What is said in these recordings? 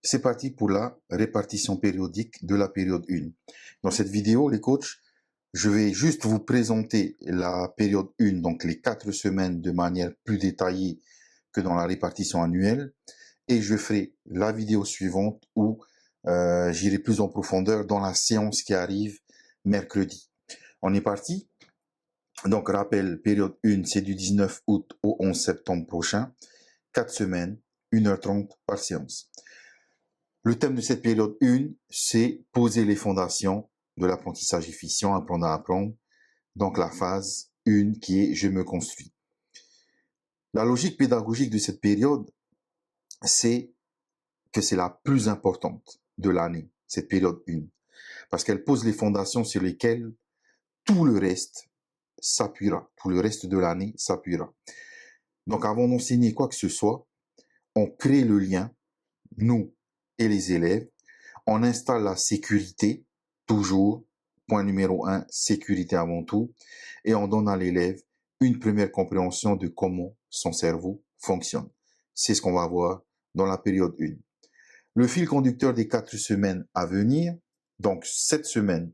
C'est parti pour la répartition périodique de la période 1. Dans cette vidéo, les coachs, je vais juste vous présenter la période 1, donc les 4 semaines de manière plus détaillée que dans la répartition annuelle. Et je ferai la vidéo suivante où j'irai plus en profondeur dans la séance qui arrive mercredi. On est parti. Donc, rappel, période 1, c'est du 19 août au 11 septembre prochain. 4 semaines, 1h30 par séance. Le thème de cette période 1, c'est poser les fondations de l'apprentissage efficient, apprendre à apprendre. Donc la phase 1 qui est je me construis. La logique pédagogique de cette période, c'est que c'est la plus importante de l'année, cette période 1. Parce qu'elle pose les fondations sur lesquelles tout le reste s'appuiera. Tout le reste de l'année s'appuiera. Donc avant d'enseigner quoi que ce soit, on crée le lien, nous et les élèves. On installe la sécurité, toujours, point numéro 1, sécurité avant tout, et on donne à l'élève une première compréhension de comment son cerveau fonctionne. C'est ce qu'on va voir dans la période 1. Le fil conducteur des 4 semaines à venir, donc cette semaine,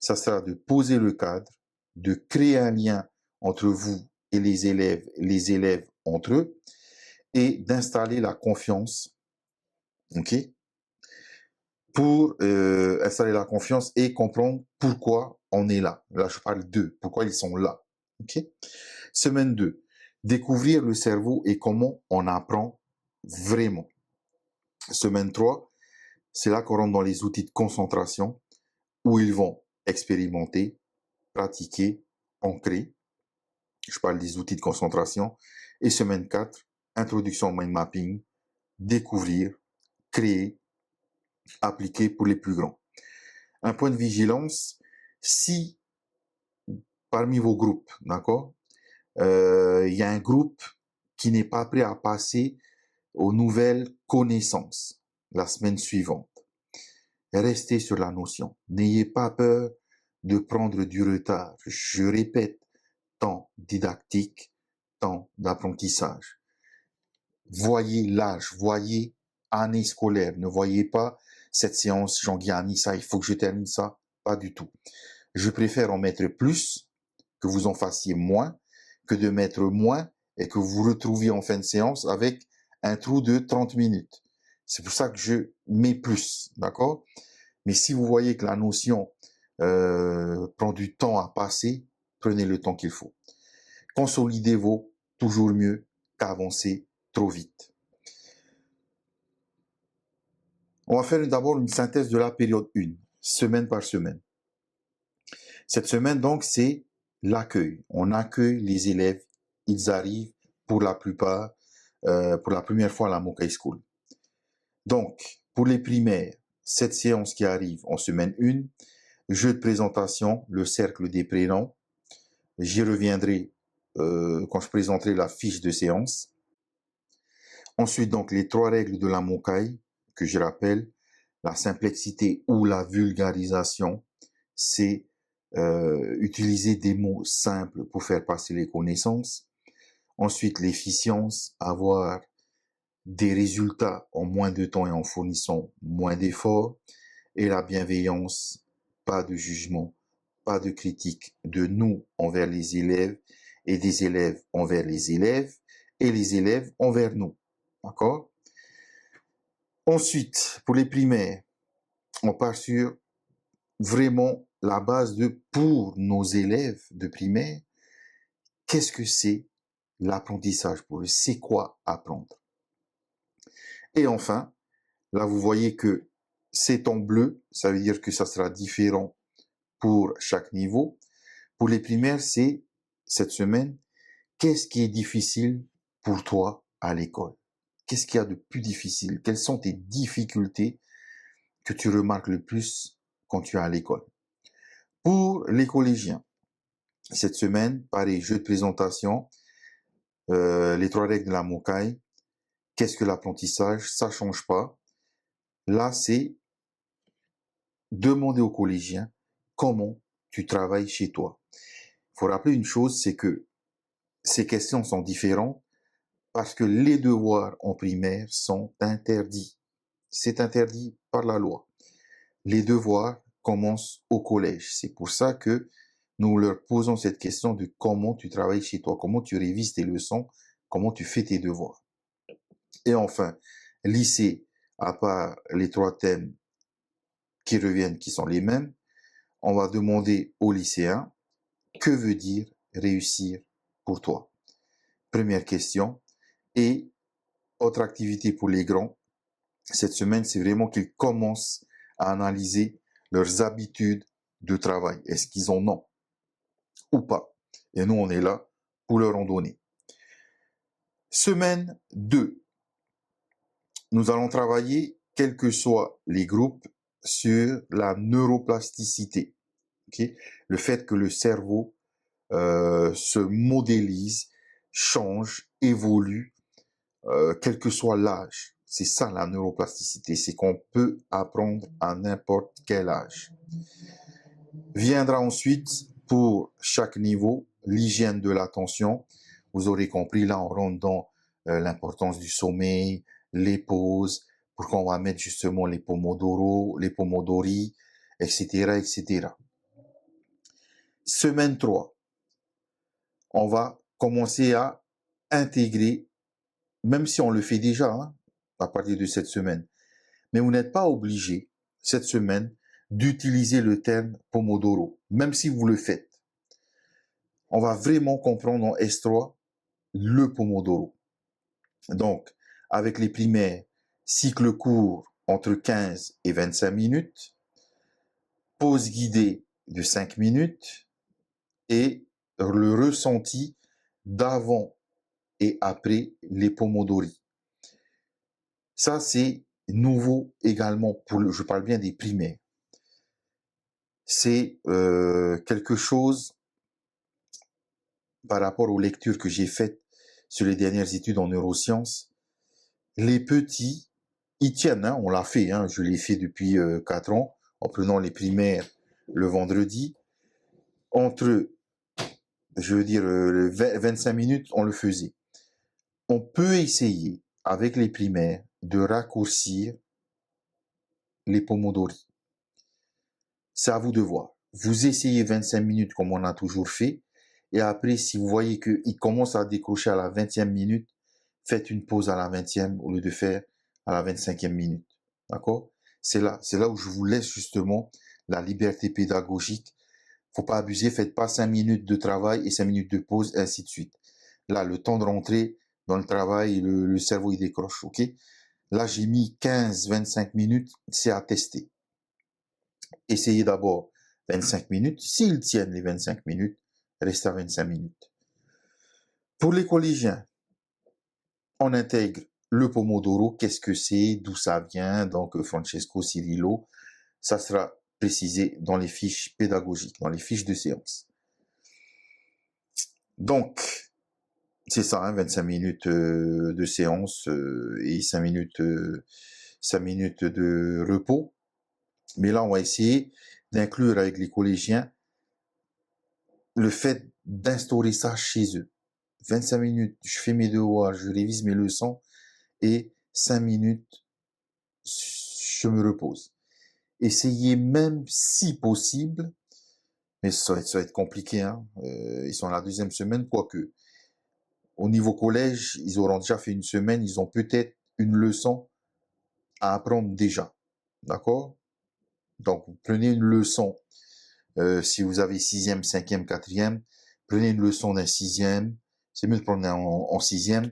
ça sera de poser le cadre, de créer un lien entre vous et les élèves entre eux, et d'installer la confiance, ok, pour installer la confiance et comprendre pourquoi on est là. Là, je parle d'eux, pourquoi ils sont là. Okay. Semaine 2, découvrir le cerveau et comment on apprend vraiment. Semaine 3, c'est là qu'on rentre dans les outils de concentration où ils vont expérimenter, pratiquer, ancrer. Je parle des outils de concentration. Et semaine 4, introduction au mind mapping, découvrir, créer, appliquer pour les plus grands. Un point de vigilance, si parmi vos groupes, d'accord, il y a un groupe qui n'est pas prêt à passer aux nouvelles connaissances la semaine suivante, restez sur la notion. N'ayez pas peur de prendre du retard. Je répète, temps didactique, temps d'apprentissage. Voyez l'âge, voyez année scolaire. Ne voyez pas cette séance, Jean-Guy ça, il faut que je termine ça. Pas du tout. Je préfère en mettre plus, que vous en fassiez moins, que de mettre moins et que vous vous retrouviez en fin de séance avec un trou de 30 minutes. C'est pour ça que je mets plus, d'accord? Mais si vous voyez que la notion prend du temps à passer, prenez le temps qu'il faut. Consolider vaut toujours mieux qu'avancer trop vite. On va faire d'abord une synthèse de la période 1, semaine par semaine. Cette semaine, donc, c'est l'accueil. On accueille les élèves. Ils arrivent pour la plupart, pour la première fois à la Mokai School. Donc, pour les primaires, cette séance qui arrive en semaine 1, jeu de présentation, le cercle des prénoms. J'y reviendrai quand je présenterai la fiche de séance. Ensuite, donc, les 3 règles de la Mokai, que je rappelle, la simplicité ou la vulgarisation, c'est utiliser des mots simples pour faire passer les connaissances. Ensuite, l'efficience, avoir des résultats en moins de temps et en fournissant moins d'efforts. Et la bienveillance, pas de jugement, pas de critique de nous envers les élèves et des élèves envers les élèves et les élèves envers nous. D'accord? Ensuite, pour les primaires, on part sur vraiment la base de pour nos élèves de primaire, qu'est-ce que c'est l'apprentissage pour eux? C'est quoi apprendre? Et enfin, là vous voyez que c'est en bleu, ça veut dire que ça sera différent pour chaque niveau. Pour les primaires, c'est cette semaine, qu'est-ce qui est difficile pour toi à l'école? Qu'est-ce qu'il y a de plus difficile? Quelles sont tes difficultés que tu remarques le plus quand tu es à l'école? Pour les collégiens, cette semaine, pareil, jeu de présentation, les 3 règles de la Mokai. Qu'est-ce que l'apprentissage? Ça change pas. Là, c'est demander aux collégiens comment tu travailles chez toi. Il faut rappeler une chose, c'est que ces questions sont différentes parce que les devoirs en primaire sont interdits. c'est interdit par la loi. Les devoirs commencent au collège. C'est pour ça que nous leur posons cette question de comment tu travailles chez toi, comment tu révises tes leçons, comment tu fais tes devoirs. Et enfin, lycée, à part les 3 thèmes qui reviennent, qui sont les mêmes, on va demander aux lycéens que veut dire réussir pour toi. Première question. Et autre activité pour les grands, cette semaine, c'est vraiment qu'ils commencent à analyser leurs habitudes de travail. Est-ce qu'ils en ont ou pas? Et nous, on est là pour leur en donner. Semaine 2. Nous allons travailler, quels que soient les groupes, sur la neuroplasticité. Okay? Le fait que le cerveau se modélise, change, évolue, quel que soit l'âge. C'est ça la neuroplasticité, c'est qu'on peut apprendre à n'importe quel âge. Viendra ensuite, pour chaque niveau, l'hygiène de l'attention. Vous aurez compris, là on rentre dans l'importance du sommeil, les pauses, pourquoi on va mettre justement les pomodoro, les pomodori, etc., etc. Semaine 3, on va commencer à intégrer, même si on le fait déjà, hein, à partir de cette semaine, mais vous n'êtes pas obligé, cette semaine, d'utiliser le terme pomodoro, même si vous le faites. On va vraiment comprendre en S3 le pomodoro. Donc, avec les primaires, cycle court entre 15 et 25 minutes, pause guidée de 5 minutes et le ressenti d'avant et après les pomodori. Ça, c'est nouveau également pour je parle bien des primaires. C'est quelque chose par rapport aux lectures que j'ai faites sur les dernières études en neurosciences. Les petits, ils tiennent, hein, on l'a fait, hein, je l'ai fait depuis 4 ans, en prenant les primaires le vendredi. Entre, je veux dire, 25 minutes, on le faisait. On peut essayer, avec les primaires, de raccourcir les pomodori. C'est à vous de voir. Vous essayez 25 minutes comme on a toujours fait. Et après, si vous voyez qu'il commence à décrocher à la 20e minute, faites une pause à la 20e au lieu de faire à la 25e minute. D'accord? C'est là où je vous laisse justement la liberté pédagogique. Faut pas abuser, faites pas 5 minutes de travail et 5 minutes de pause, et ainsi de suite. Là, le temps de rentrer dans le travail, le cerveau, il décroche, ok? Là, j'ai mis 15-25 minutes, c'est à tester. Essayez d'abord 25 minutes. S'ils tiennent les 25 minutes, restez à 25 minutes. Pour les collégiens, on intègre le pomodoro. Qu'est-ce que c'est? D'où ça vient? Donc, Francesco Cirillo. Ça sera précisé dans les fiches pédagogiques, dans les fiches de séance. Donc, c'est ça, hein, 25 minutes de séance et 5 minutes de repos. Mais là, on va essayer d'inclure avec les collégiens le fait d'instaurer ça chez eux. 25 minutes, je fais mes devoirs, je révise mes leçons et 5 minutes, je me repose. Essayez même, si possible, mais ça va être compliqué, hein. Ils sont à la 2e semaine, quoique. Au niveau collège, ils auront déjà fait une semaine, ils ont peut-être une leçon à apprendre déjà. D'accord? Donc, vous prenez une leçon, si vous avez 6e, 5e, 4e, prenez une leçon d'un 6e, c'est mieux de prendre en 6e,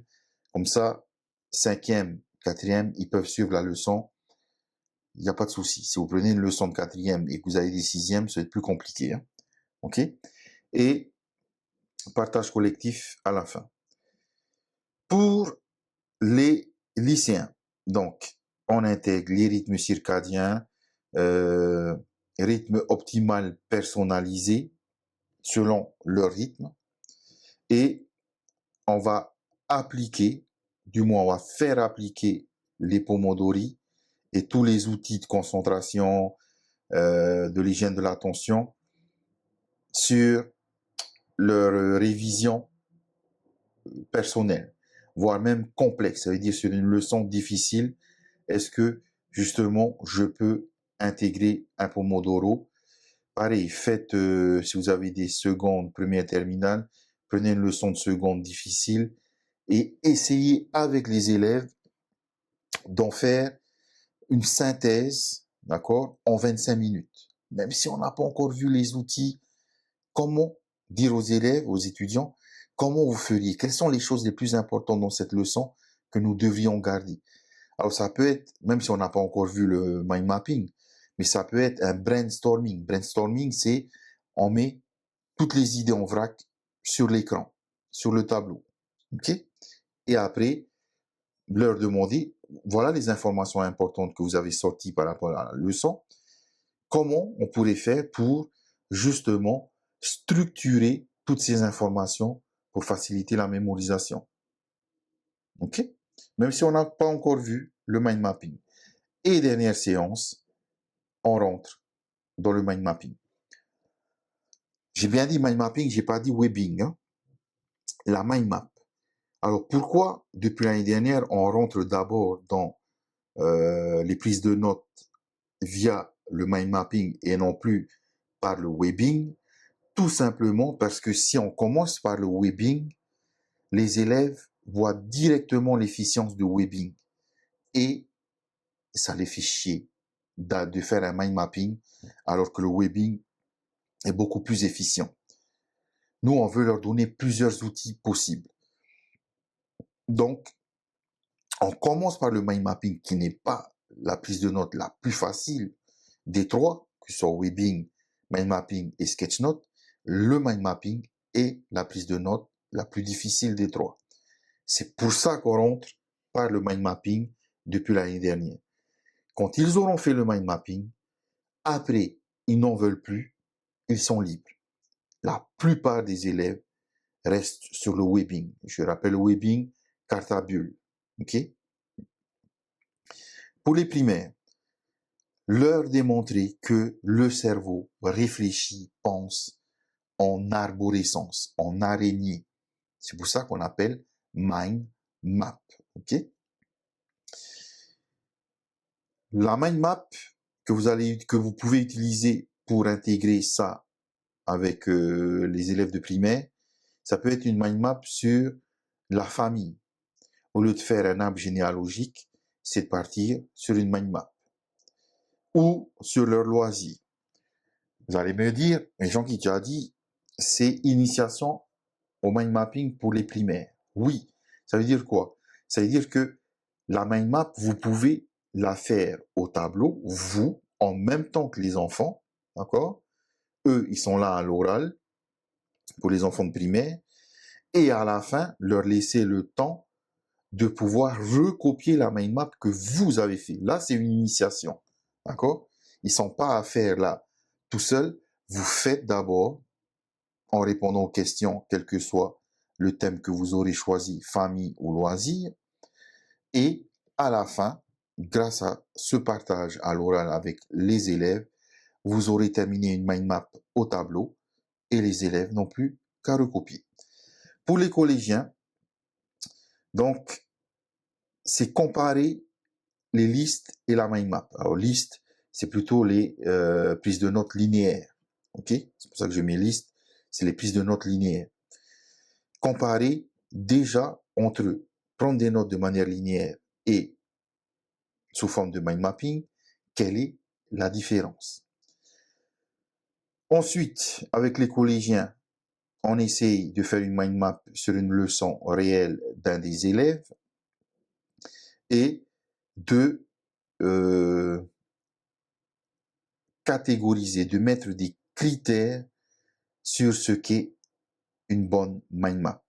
comme ça, 5e, 4e, ils peuvent suivre la leçon, il n'y a pas de souci. Si vous prenez une leçon de 4e et que vous avez des 6e, ça va être plus compliqué, hein? Ok? Et partage collectif à la fin. Pour les lycéens, donc, on intègre les rythmes circadiens, rythme optimal personnalisé selon leur rythme, et on va appliquer, du moins on va faire appliquer les pomodori et tous les outils de concentration, de l'hygiène de l'attention sur leur révision personnelle, voire même complexe. Ça veut dire sur une leçon difficile, est-ce que justement, je peux intégrer un Pomodoro. Pareil, faites, si vous avez des secondes, première terminale, prenez une leçon de seconde difficile et essayez avec les élèves d'en faire une synthèse, d'accord, en 25 minutes. Même si on n'a pas encore vu les outils, comment dire aux élèves, aux étudiants, comment vous feriez, quelles sont les choses les plus importantes dans cette leçon que nous devrions garder. Alors ça peut être, même si on n'a pas encore vu le mind mapping, mais ça peut être un brainstorming. Brainstorming, c'est on met toutes les idées en vrac sur l'écran, sur le tableau. OK? Et après, leur demander, voilà les informations importantes que vous avez sorties par rapport à la leçon. Comment on pourrait faire pour justement structurer toutes ces informations pour faciliter la mémorisation. OK? Même si on n'a pas encore vu le mind mapping. Et dernière séance, on rentre dans le mind mapping. J'ai bien dit mind mapping, j'ai pas dit webbing. Hein? La mind map. Alors pourquoi, depuis l'année dernière, on rentre d'abord dans les prises de notes via le mind mapping et non plus par le webbing? Tout simplement parce que si on commence par le webbing, les élèves voient directement l'efficience du webbing et ça les fait chier de faire un mind mapping alors que le webbing est beaucoup plus efficient. Nous, on veut leur donner plusieurs outils possibles. Donc, on commence par le mind mapping qui n'est pas la prise de notes la plus facile des trois, que ce soit webbing, mind mapping et sketchnote. Le mind mapping est la prise de notes la plus difficile des trois. C'est pour ça qu'on rentre par le mind mapping depuis l'année dernière. Quand ils auront fait le mind mapping, après, ils n'en veulent plus, ils sont libres. La plupart des élèves restent sur le webbing. Je rappelle le webbing, carte à bulles. OK? Pour les primaires, leur démontrer que le cerveau réfléchit, pense en arborescence, en araignée. C'est pour ça qu'on appelle mind map. OK? La mind map que vous pouvez utiliser pour intégrer ça avec les élèves de primaire, ça peut être une mind map sur la famille. Au lieu de faire un arbre généalogique, c'est de partir sur une mind map. Ou sur leur loisir. Vous allez me dire, mais Jean-Guy, tu as dit, c'est initiation au mind mapping pour les primaires. Oui, ça veut dire quoi? Ça veut dire que la mind map, vous pouvez la faire au tableau, vous, en même temps que les enfants, d'accord? Eux, ils sont là à l'oral, pour les enfants de primaire, et à la fin, leur laisser le temps de pouvoir recopier la mind map que vous avez fait. Là, c'est une initiation, d'accord? Ils sont pas à faire là tout seul. Vous faites d'abord en répondant aux questions, quel que soit le thème que vous aurez choisi, famille ou loisir. Et à la fin, grâce à ce partage à l'oral avec les élèves, vous aurez terminé une mind map au tableau et les élèves n'ont plus qu'à recopier. Pour les collégiens, donc, c'est comparer les listes et la mind map. Alors, liste, c'est plutôt les prises de notes linéaires. OK? C'est pour ça que je mets liste, c'est les prises de notes linéaires. Comparer déjà entre prendre des notes de manière linéaire et sous forme de mind mapping, quelle est la différence? Ensuite, avec les collégiens, on essaye de faire une mind map sur une leçon réelle d'un des élèves et de catégoriser, de mettre des critères sur ce qu'est une bonne mind map.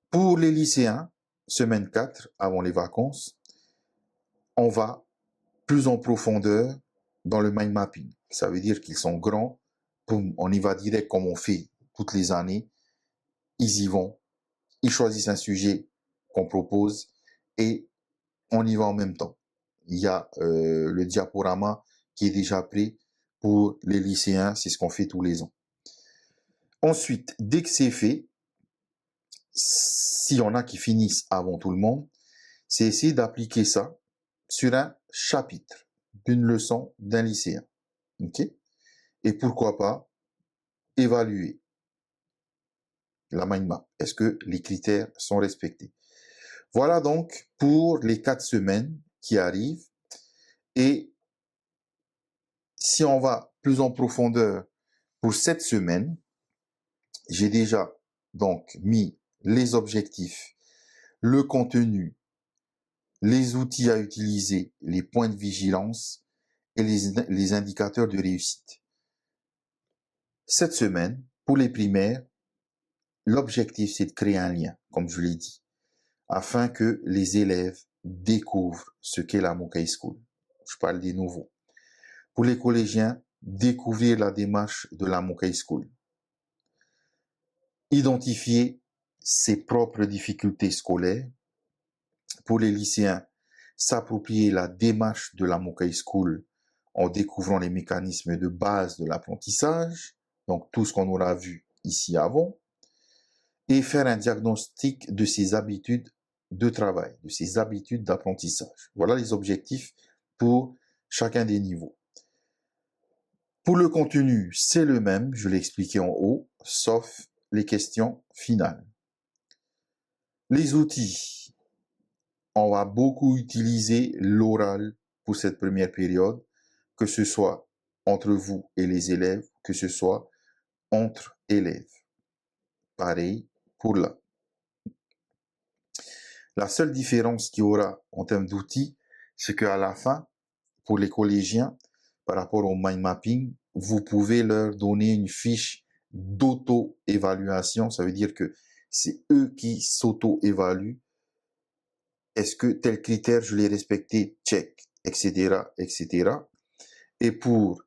Pour les lycéens, semaine 4, avant les vacances, on va plus en profondeur dans le mind mapping. Ça veut dire qu'ils sont grands, boum, on y va direct comme on fait toutes les années. Ils y vont, ils choisissent un sujet qu'on propose et on y va en même temps. Il y a le diaporama qui est déjà prêt pour les lycéens, c'est ce qu'on fait tous les ans. Ensuite, dès que c'est fait, s'il y en a qui finissent avant tout le monde, c'est essayer d'appliquer ça sur un chapitre d'une leçon d'un lycéen. Ok? Et pourquoi pas évaluer la mind map. Est-ce que les critères sont respectés? Voilà donc pour les 4 semaines qui arrivent. Et si on va plus en profondeur pour cette semaine, j'ai déjà donc mis les objectifs, le contenu, les outils à utiliser, les points de vigilance et les indicateurs de réussite. Cette semaine, pour les primaires, l'objectif c'est de créer un lien, comme je l'ai dit, afin que les élèves découvrent ce qu'est la Mokai School. Je parle des nouveaux. Pour les collégiens, découvrir la démarche de la Mokai School. Identifier ses propres difficultés scolaires. Pour les lycéens, s'approprier la démarche de la Mokai School en découvrant les mécanismes de base de l'apprentissage, donc tout ce qu'on aura vu ici avant, et faire un diagnostic de ses habitudes de travail, de ses habitudes d'apprentissage. Voilà les objectifs pour chacun des niveaux. Pour le contenu, c'est le même, je l'ai expliqué en haut, sauf les questions finales. Les outils, on va beaucoup utiliser l'oral pour cette première période, que ce soit entre vous et les élèves, que ce soit entre élèves. Pareil pour là. La seule différence qu'il y aura en termes d'outils, c'est qu'à la fin, pour les collégiens, par rapport au mind mapping, vous pouvez leur donner une fiche d'auto-évaluation. Ça veut dire que c'est eux qui s'auto-évaluent. Est-ce que tel critère, je l'ai respecté? Check, etc., etc. Et pour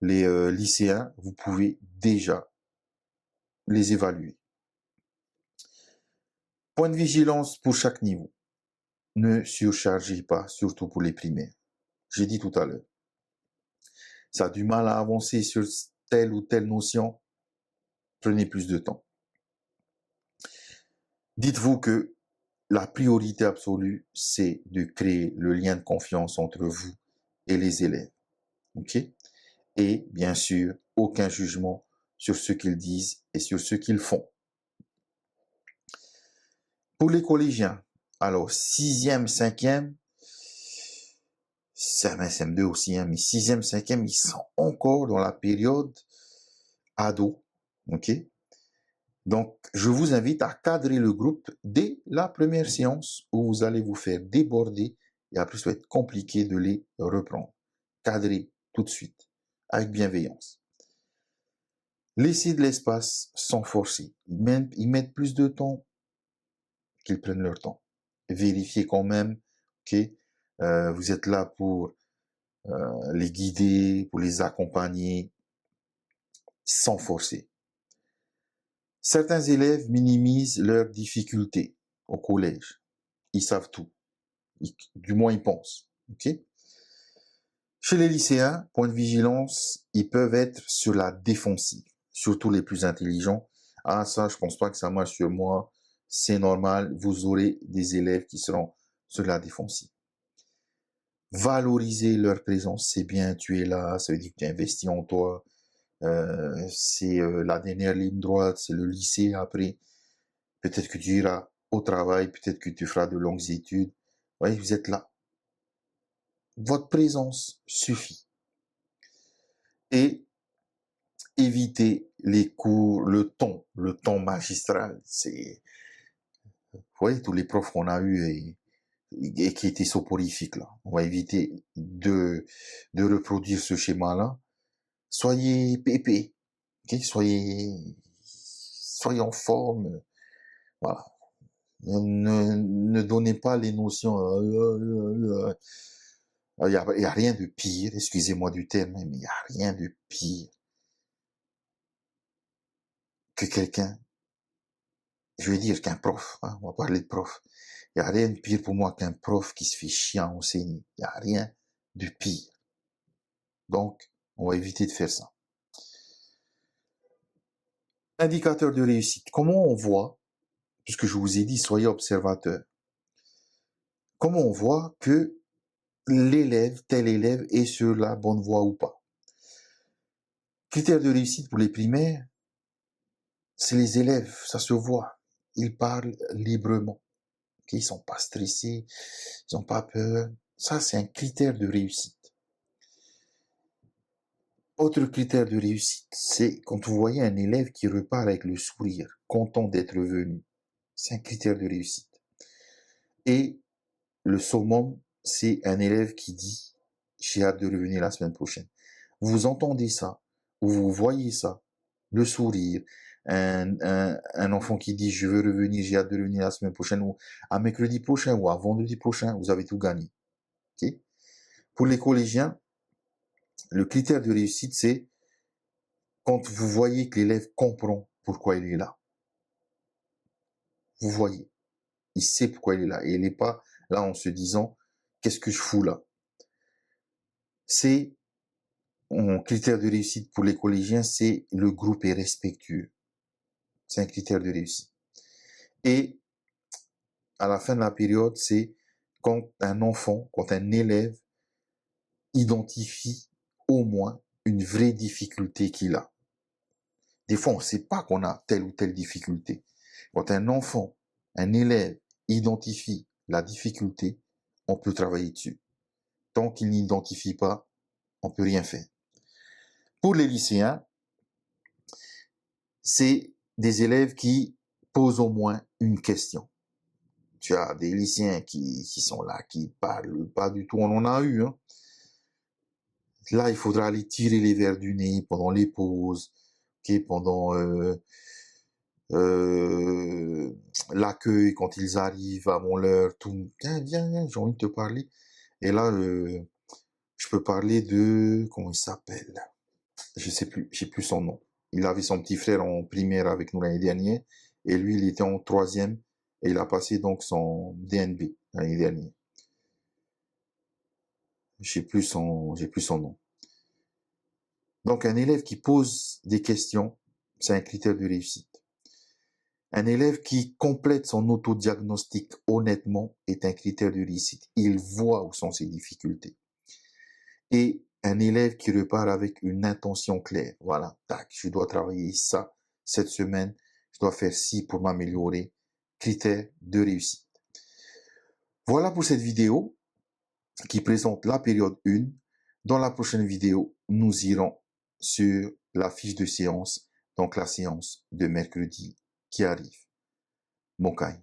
les lycéens, vous pouvez déjà les évaluer. Point de vigilance pour chaque niveau. Ne surchargez pas, surtout pour les primaires. J'ai dit tout à l'heure. Ça a du mal à avancer sur telle ou telle notion. Prenez plus de temps. Dites-vous que la priorité absolue, c'est de créer le lien de confiance entre vous et les élèves. Ok? Et bien sûr, aucun jugement sur ce qu'ils disent et sur ce qu'ils font. Pour les collégiens, alors 6e, 5e, CM1, CM2 aussi, hein, mais 6e, 5e, ils sont encore dans la période ado. Ok? Donc, je vous invite à cadrer le groupe dès la première séance où vous allez vous faire déborder et après, ça va être compliqué de les reprendre. Cadrez tout de suite, avec bienveillance. Laissez de l'espace sans forcer. Ils mettent plus de temps qu'ils prennent leur temps. Vérifiez quand même que vous êtes là pour les guider, pour les accompagner, sans forcer. Certains élèves minimisent leurs difficultés au collège. Ils savent tout. Du moins, ils pensent. Okay? Chez les lycéens, point de vigilance, ils peuvent être sur la défensive, surtout les plus intelligents. Ah, ça, je pense pas que ça marche sur moi. C'est normal. Vous aurez des élèves qui seront sur la défensive. Valoriser leur présence. C'est bien, tu es là. Ça veut dire que tu investis en toi. C'est la dernière ligne droite. C'est le lycée après. Peut-être que tu iras au travail. Peut-être que tu feras de longues études. Vous voyez, vous êtes là. Votre présence suffit. Et éviter les cours, le ton magistral. C'est, vous voyez, tous les profs qu'on a eus et qui étaient soporifiques, là. On va éviter de reproduire ce schéma-là. Soyez pépé, okay? Soyez en forme, voilà. Ne donnez pas les notions. Il y a rien de pire, excusez-moi du terme, mais il y a rien de pire que quelqu'un, je vais dire qu'un prof, hein, on va parler de prof. Il n'y a rien de pire pour moi qu'un prof qui se fait chier à enseigner. Il n'y a rien de pire. Donc, on va éviter de faire ça. Indicateur de réussite. Comment on voit, puisque je vous ai dit, soyez observateur. Comment on voit que l'élève, tel élève, est sur la bonne voie ou pas. Critères de réussite pour les primaires, c'est les élèves, ça se voit. Ils parlent librement. Ils sont pas stressés, ils n'ont pas peur. Ça, c'est un critère de réussite. Autre critère de réussite, c'est quand vous voyez un élève qui repart avec le sourire, content d'être venu. C'est un critère de réussite. Et le summum, c'est un élève qui dit « j'ai hâte de revenir la semaine prochaine ». Vous entendez ça, ou vous voyez ça, le sourire, un enfant qui dit « je veux revenir, j'ai hâte de revenir la semaine prochaine » ou à mercredi prochain ou à vendredi prochain, vous avez tout gagné. Okay? Pour les collégiens, le critère de réussite, c'est quand vous voyez que l'élève comprend pourquoi il est là. Vous voyez, il sait pourquoi il est là. Et il n'est pas là en se disant « qu'est-ce que je fous là ?» C'est un critère de réussite pour les collégiens, c'est le groupe est respectueux. C'est un critère de réussite. Et à la fin de la période, c'est quand un enfant, quand un élève identifie au moins une vraie difficulté qu'il a. Des fois, on ne sait pas qu'on a telle ou telle difficulté. Quand un enfant, un élève identifie la difficulté, on peut travailler dessus. Tant qu'il n'identifie pas, on peut rien faire. Pour les lycéens, c'est des élèves qui posent au moins une question. Tu as des lycéens qui sont là, qui parlent pas du tout, on en a eu. Hein. Là, il faudra aller tirer les verres du nez pendant les pauses, okay, pendant l'accueil, quand ils arrivent avant l'heure, tout. Viens, j'ai envie de te parler. Et là, je peux parler de, comment il s'appelle? Je sais plus, j'ai plus son nom. Il avait son petit frère en primaire avec nous l'année dernière, et lui, il était en 3e, et il a passé donc son DNB l'année dernière. J'ai plus son nom. Donc, un élève qui pose des questions, c'est un critère de réussite. Un élève qui complète son autodiagnostic honnêtement est un critère de réussite. Il voit où sont ses difficultés. Et un élève qui repart avec une intention claire. Voilà, tac, je dois travailler ça cette semaine, je dois faire ci pour m'améliorer. Critère de réussite. Voilà pour cette vidéo qui présente la période 1. Dans la prochaine vidéo, nous irons sur la fiche de séance, donc la séance de mercredi qui arrive. Mokai.